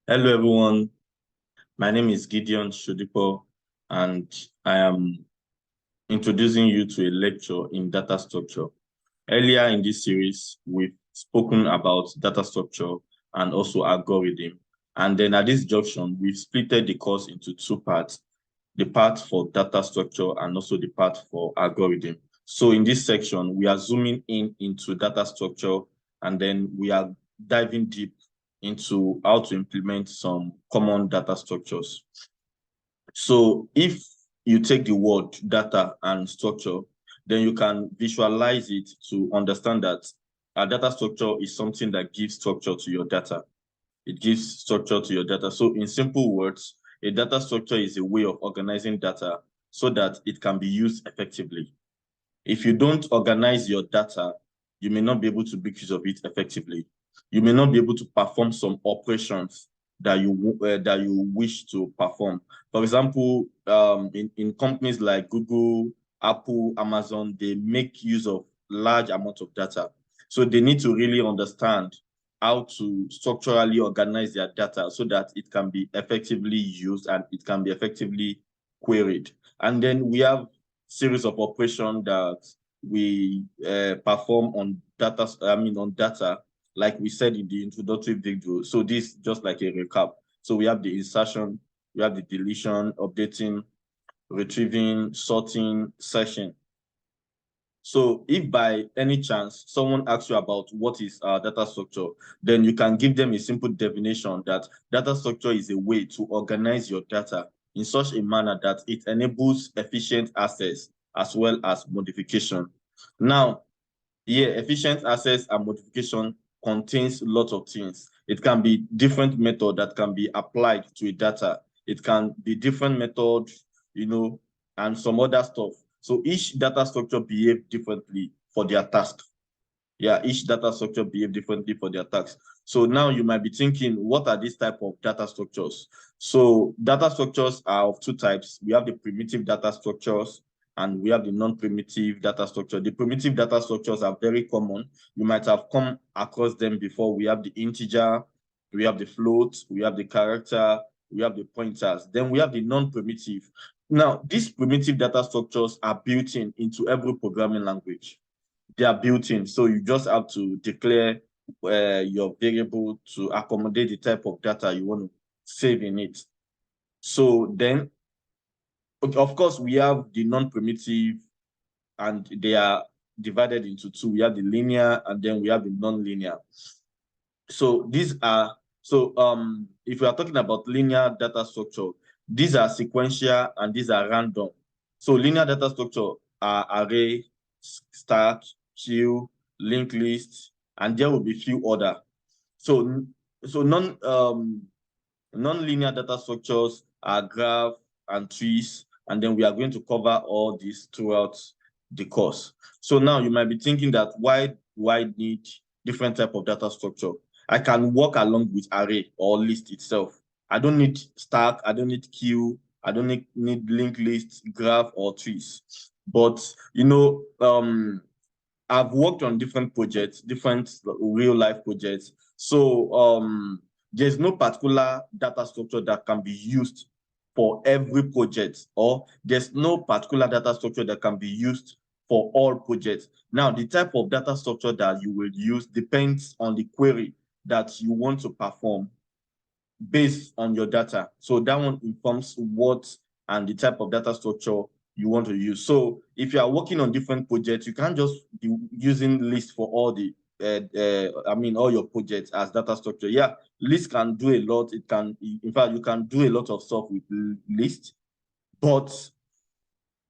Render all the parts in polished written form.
Hello, everyone. My name is Gideon Shodipo, and I am introducing you to a lecture in data structure. Earlier in this series, we've spoken about data structure and also algorithm. And then at this junction, we've splitted the course into two parts, the part for data structure and also the part for algorithm. So in this section, we are zooming in into data structure, and then we are diving deep into how to implement some common data structures. So if you take the word data and structure, then you can visualize it to understand that a data structure is something that gives structure to your data. It gives structure to your data. So in simple words, a data structure is a way of organizing data so that it can be used effectively. If you don't organize your data, you may not be able to make use of it effectively. You may not be able to perform some operations that you wish to perform. For example, in companies like Google, Apple, Amazon, they make use of large amounts of data. So they need to really understand how to structurally organize their data so that it can be effectively used and it can be effectively queried. And then we have series of operation that we perform on data, on data, like we said in the introductory video. So this just like a recap. So we have the insertion, we have the deletion, updating, retrieving, sorting, session. So if by any chance someone asks you about what is data structure, then you can give them a simple definition that data structure is a way to organize your data in such a manner that it enables efficient access as well as modification. Now, efficient access and modification contains lots of things. It can be different method that can be applied to a data. It can be different method, and some other stuff. So each data structure behave differently for their task. Yeah, each data structure behave differently for their tasks. So now you might be thinking, what are these type of data structures? So data structures are of two types. We have the primitive data structures and we have the non-primitive data structure. The primitive data structures are very common. You might have come across them before. We have the integer, we have the float, we have the character, we have the pointers. Then we have the non-primitive. Now, these primitive data structures are built into every programming language. They are built in. So you just have to declare your variable to accommodate the type of data you want to save in it. So then, of course, we have the non-primitive, and they are divided into two. We have the linear, and then we have the non-linear. So if we are talking about linear data structure, these are sequential and these are random. So linear data structure are array, stack, queue, linked list, and there will be few other. So non-linear data structures are graph and trees, and then we are going to cover all this throughout the course. So now you might be thinking that why need different type of data structure? I can work along with array or list itself. I don't need stack, I don't need queue, I don't need linked list, graph, or trees. But I've worked on different projects, different real life projects. So there's no particular data structure that can be used for every project, or there's no particular data structure that can be used for all projects. Now, the type of data structure that you will use depends on the query that you want to perform based on your data. So that one informs what and the type of data structure you want to use. So if you are working on different projects, you can't just be using list for all all your projects as data structure. Yeah, list can do a lot. It can, in fact, you can do a lot of stuff with list, but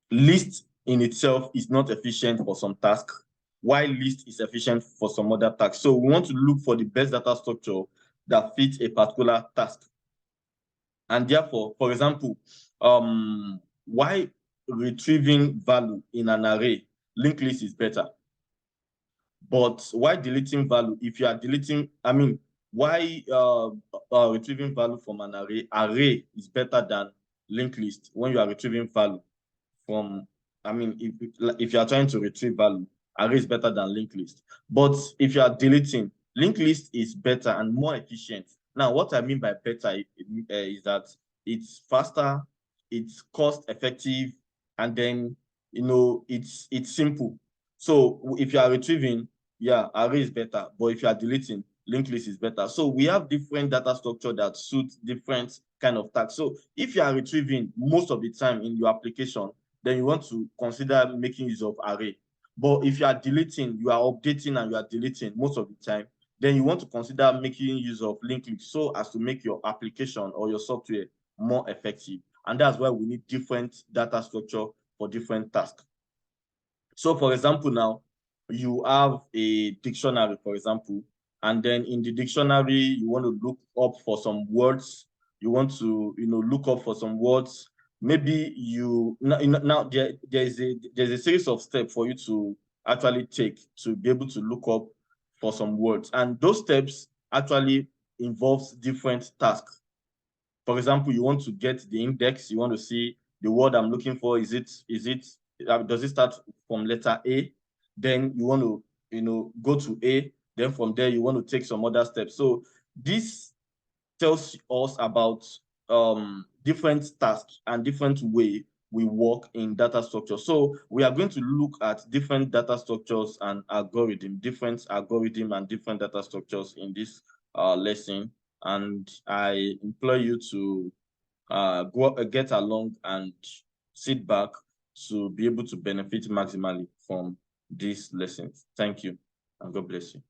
list in itself is not efficient for some tasks, while list is efficient for some other tasks. So we want to look for the best data structure that fits a particular task. And therefore, for example, why retrieving value in an array, linked list is better. But why deleting value? If you are deleting, why retrieving value from an array is better than linked list when you are retrieving value from, if you are trying to retrieve value, array is better than linked list. But if you are deleting, linked list is better and more efficient Now, what I mean by better is that it's faster, it's cost effective, and then it's simple. So if you are retrieving, yeah, array is better. But if you are deleting, linked list is better. So we have different data structure that suit different kind of tasks. So if you are retrieving most of the time in your application, then you want to consider making use of array. But if you are deleting, you are updating and you are deleting most of the time, then you want to consider making use of linked list so as to make your application or your software more effective. And that's why we need different data structure for different tasks. So for example, now you have a dictionary, for example, and then in the dictionary, you want to look up for some words. You want to, look up for some words. Maybe now there's a series of steps for you to actually take to be able to look up for some words. And those steps actually involves different tasks. For example, you want to get the index, you want to see the word I'm looking for. Does it start from letter A? Then you want to, go to A. Then from there, you want to take some other steps. So this tells us about different tasks and different way we work in data structure. So we are going to look at different data structures and different algorithm and different data structures in this lesson. And I implore you to get along and sit back to be able to benefit maximally from these lessons. Thank you, and God bless you.